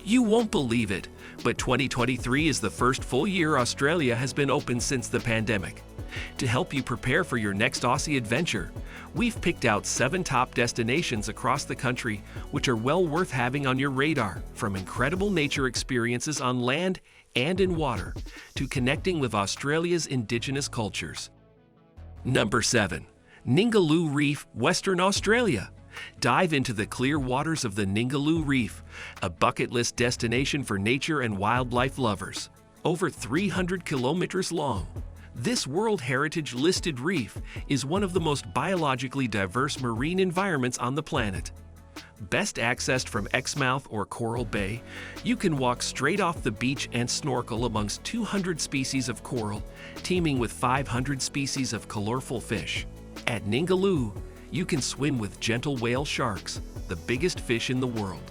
You won't believe it, but 2023 is the first full year Australia has been open since the pandemic. To help you prepare for your next Aussie adventure, we've picked out 7 top destinations across the country which are well worth having on your radar, from incredible nature experiences on land and in water to connecting with Australia's indigenous cultures. Number 7. Ningaloo Reef, Western Australia. Dive into the clear waters of the Ningaloo Reef, a bucket list destination for nature and wildlife lovers. Over 300 kilometers long, this World Heritage listed reef is one of the most biologically diverse marine environments on the planet. Best accessed from Exmouth or Coral Bay, you can walk straight off the beach and snorkel amongst 200 species of coral, teeming with 500 species of colorful fish. At Ningaloo, you can swim with gentle whale sharks, the biggest fish in the world.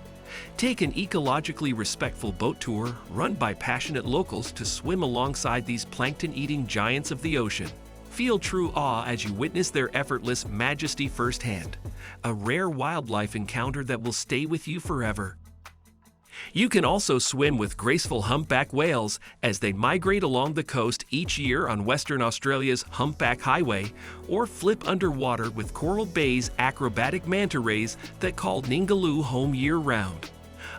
Take an ecologically respectful boat tour run by passionate locals to swim alongside these plankton-eating giants of the ocean. Feel true awe as you witness their effortless majesty firsthand, a rare wildlife encounter that will stay with you forever. You can also swim with graceful humpback whales as they migrate along the coast each year on Western Australia's Humpback Highway, or flip underwater with Coral Bay's acrobatic manta rays that call Ningaloo home year-round.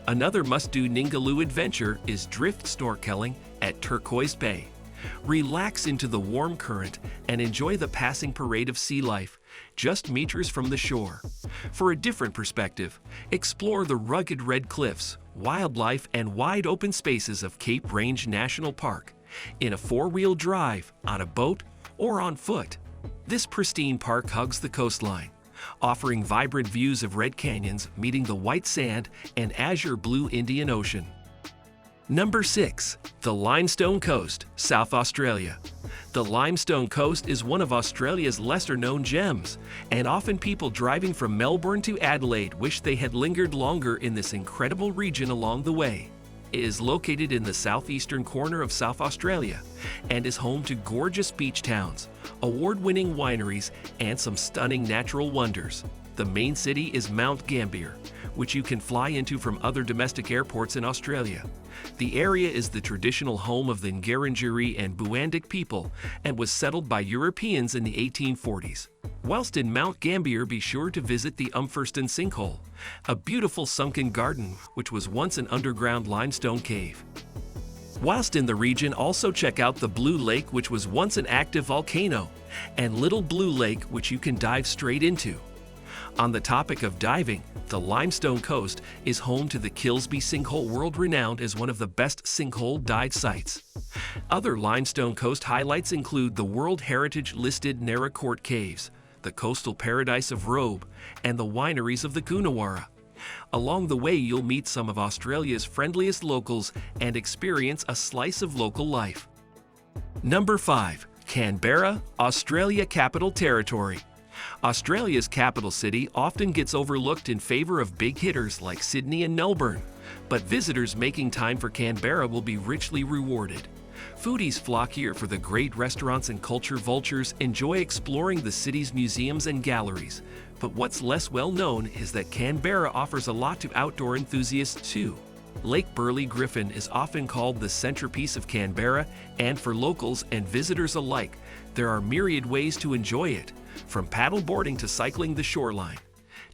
Another must-do Ningaloo adventure is drift snorkeling at Turquoise Bay. Relax into the warm current and enjoy the passing parade of sea life, just meters from the shore. For a different perspective, explore the rugged red cliffs, wildlife, and wide open spaces of Cape Range National Park in a 4-wheel drive, on a boat, or on foot. This pristine park hugs the coastline, offering vibrant views of red canyons meeting the white sand and azure blue Indian Ocean. Number 6. The Limestone Coast, South Australia. The Limestone Coast is one of Australia's lesser-known gems, and often people driving from Melbourne to Adelaide wish they had lingered longer in this incredible region along the way. It is located in the southeastern corner of South Australia and is home to gorgeous beach towns, award-winning wineries, and some stunning natural wonders. The main city is Mount Gambier, which you can fly into from other domestic airports in Australia. The area is the traditional home of the Ngarrindjeri and Buandic people and was settled by Europeans in the 1840s. Whilst in Mount Gambier, be sure to visit the Umferston Sinkhole, a beautiful sunken garden which was once an underground limestone cave. Whilst in the region, also check out the Blue Lake, which was once an active volcano, and Little Blue Lake, which you can dive straight into. On the topic of diving, the Limestone Coast is home to the Kilsby Sinkhole, world-renowned as one of the best sinkhole dive sites. Other Limestone Coast highlights include the World Heritage-listed Naracoorte Caves, the coastal paradise of Robe, and the wineries of the Coonawarra. Along the way, you'll meet some of Australia's friendliest locals and experience a slice of local life. Number 5. Canberra, Australia Capital Territory. Australia's capital city often gets overlooked in favor of big hitters like Sydney and Melbourne, but visitors making time for Canberra will be richly rewarded. Foodies flock here for the great restaurants, and culture vultures enjoy exploring the city's museums and galleries. But what's less well known is that Canberra offers a lot to outdoor enthusiasts too. Lake Burley Griffin is often called the centerpiece of Canberra, and for locals and visitors alike, there are myriad ways to enjoy it, from paddleboarding to cycling the shoreline,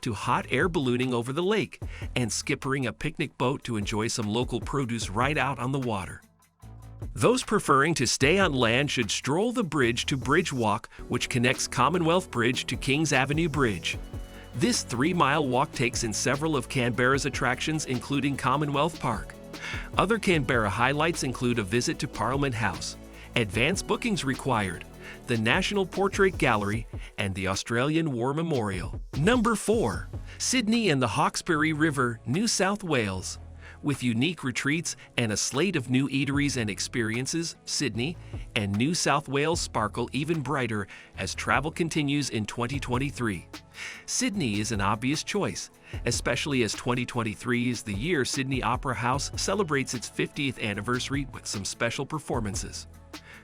to hot air ballooning over the lake, and skippering a picnic boat to enjoy some local produce right out on the water. Those preferring to stay on land should stroll the bridge to Bridge Walk, which connects Commonwealth Bridge to Kings Avenue Bridge. This 3-mile walk takes in several of Canberra's attractions, including Commonwealth Park. Other Canberra highlights include a visit to Parliament House, advance bookings required, the National Portrait Gallery, and the Australian War Memorial. Number 4. Sydney and the Hawkesbury River, New South Wales. With unique retreats and a slate of new eateries and experiences, Sydney and New South Wales sparkle even brighter as travel continues in 2023. Sydney is an obvious choice, especially as 2023 is the year Sydney Opera House celebrates its 50th anniversary with some special performances.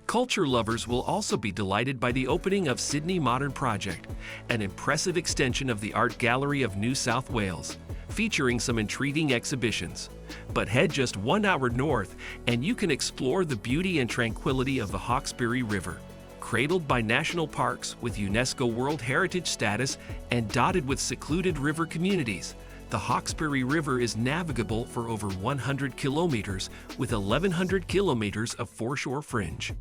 Culture lovers will also be delighted by the opening of Sydney Modern Project, an impressive extension of the Art Gallery of New South Wales, featuring some intriguing exhibitions. But head just 1 hour north and you can explore the beauty and tranquility of the Hawkesbury River. Cradled by national parks with UNESCO World Heritage status and dotted with secluded river communities, the Hawkesbury River is navigable for over 100 kilometers with 1,100 kilometers of foreshore fringe.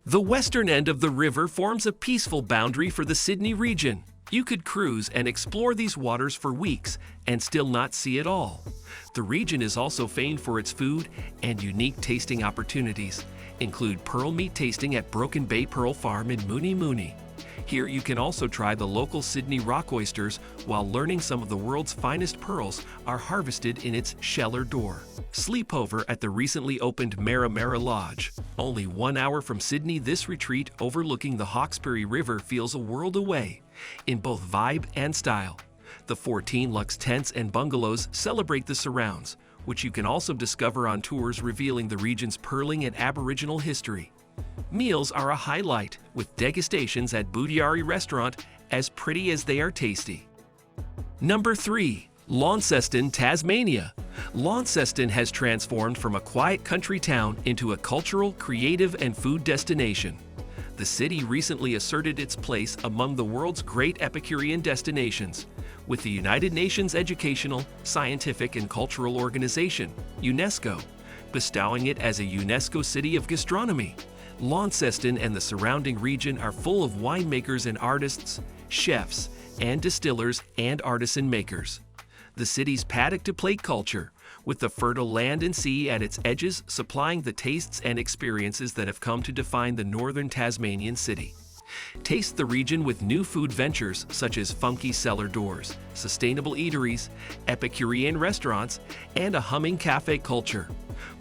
The western end of the river forms a peaceful boundary for the Sydney region. You could cruise and explore these waters for weeks and still not see it all. The region is also famed for its food, and unique tasting opportunities include pearl meat tasting at Broken Bay Pearl Farm in Mooney Mooney. Here you can also try the local Sydney rock oysters while learning some of the world's finest pearls are harvested in its Sheller Door. Sleep over at the recently opened Mara Lodge. Only 1 hour from Sydney, this retreat overlooking the Hawkesbury River feels a world away in both vibe and style. The 14 luxe tents and bungalows celebrate the surrounds, which you can also discover on tours revealing the region's pearling and Aboriginal history. Meals are a highlight, with degustations at Bootiari Restaurant as pretty as they are tasty. Number 3. Launceston, Tasmania. Launceston has transformed from a quiet country town into a cultural, creative, and food destination. The city recently asserted its place among the world's great Epicurean destinations, with the United Nations Educational, Scientific, and Cultural Organization, UNESCO, bestowing it as a UNESCO City of Gastronomy. Launceston and the surrounding region are full of winemakers and artists, chefs, and distillers and artisan makers. The city's paddock-to-plate culture, with the fertile land and sea at its edges supplying the tastes and experiences that have come to define the northern Tasmanian city. Taste the region with new food ventures such as funky cellar doors, sustainable eateries, Epicurean restaurants, and a humming cafe culture.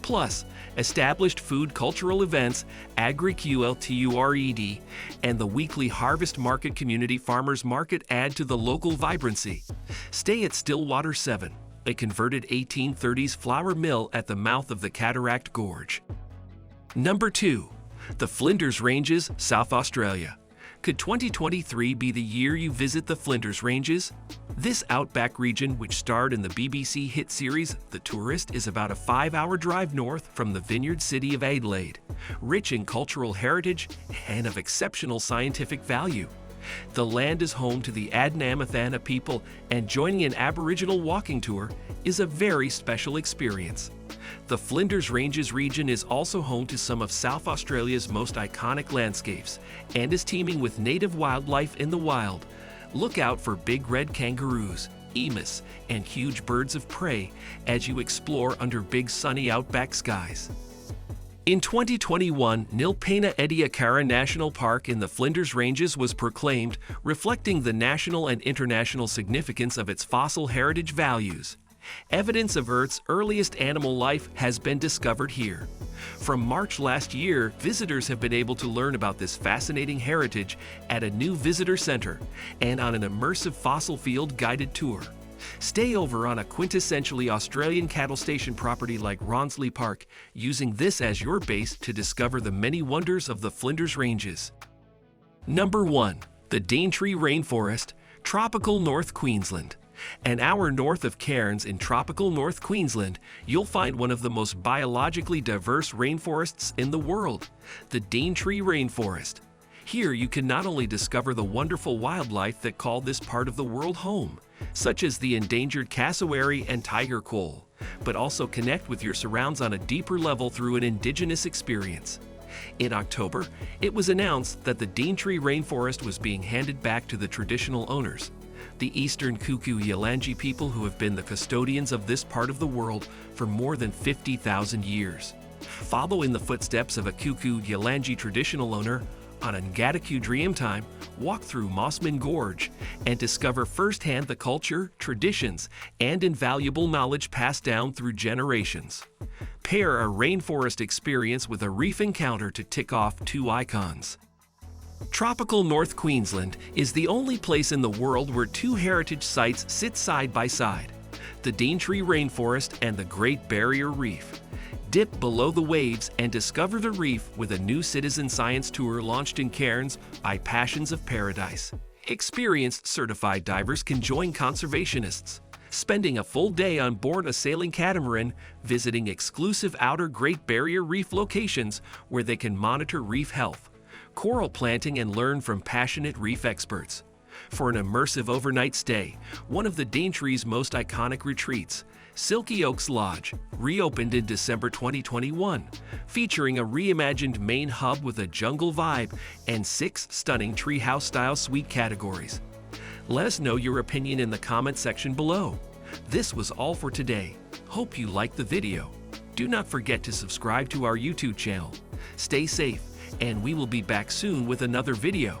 Plus, established food cultural events, AgriQLTURED, and the weekly Harvest Market Community Farmers Market add to the local vibrancy. Stay at Stillwater 7, a converted 1830s flour mill at the mouth of the Cataract Gorge. Number 2. The Flinders Ranges, South Australia. Could 2023 be the year you visit the Flinders Ranges? This outback region, which starred in the BBC hit series The Tourist, is about a 5-hour drive north from the vineyard city of Adelaide, rich in cultural heritage and of exceptional scientific value. The land is home to the Adnyamathanha people, and joining an Aboriginal walking tour is a very special experience. The Flinders Ranges region is also home to some of South Australia's most iconic landscapes and is teeming with native wildlife in the wild. Look out for big red kangaroos, emus, and huge birds of prey as you explore under big sunny outback skies. In 2021, Nilpena Ediacara National Park in the Flinders Ranges was proclaimed, reflecting the national and international significance of its fossil heritage values. Evidence of Earth's earliest animal life has been discovered here. From March last year, visitors have been able to learn about this fascinating heritage at a new visitor center and on an immersive fossil field guided tour. Stay over on a quintessentially Australian cattle station property like Ronsley Park, using this as your base to discover the many wonders of the Flinders Ranges. Number 1. The Daintree Rainforest, tropical North Queensland. An hour north of Cairns in tropical North Queensland, you'll find one of the most biologically diverse rainforests in the world, the Daintree Rainforest. Here you can not only discover the wonderful wildlife that call this part of the world home, such as the endangered cassowary and tiger coal, but also connect with your surrounds on a deeper level through an indigenous experience. In October, it was announced that the Daintree Rainforest was being handed back to the traditional owners, the Eastern Kuku Yalanji people who have been the custodians of this part of the world for more than 50,000 years. Follow in the footsteps of a Kuku Yalanji traditional owner on Ngatiku Dreamtime, walk through Mossman Gorge, and discover firsthand the culture, traditions, and invaluable knowledge passed down through generations. Pair a rainforest experience with a reef encounter to tick off 2 icons. Tropical North Queensland is the only place in the world where 2 heritage sites sit side by side, the Daintree Rainforest and the Great Barrier Reef. Dip below the waves and discover the reef with a new citizen science tour launched in Cairns by Passions of Paradise. Experienced certified divers can join conservationists, spending a full day on board a sailing catamaran, visiting exclusive outer Great Barrier Reef locations where they can monitor reef health, coral planting, and learn from passionate reef experts. For an immersive overnight stay, one of the Daintree's most iconic retreats, Silky Oaks Lodge, reopened in December 2021, featuring a reimagined main hub with a jungle vibe and 6 stunning treehouse-style suite categories. Let us know your opinion in the comment section below. This was all for today. Hope you liked the video. Do not forget to subscribe to our YouTube channel. Stay safe, and we will be back soon with another video.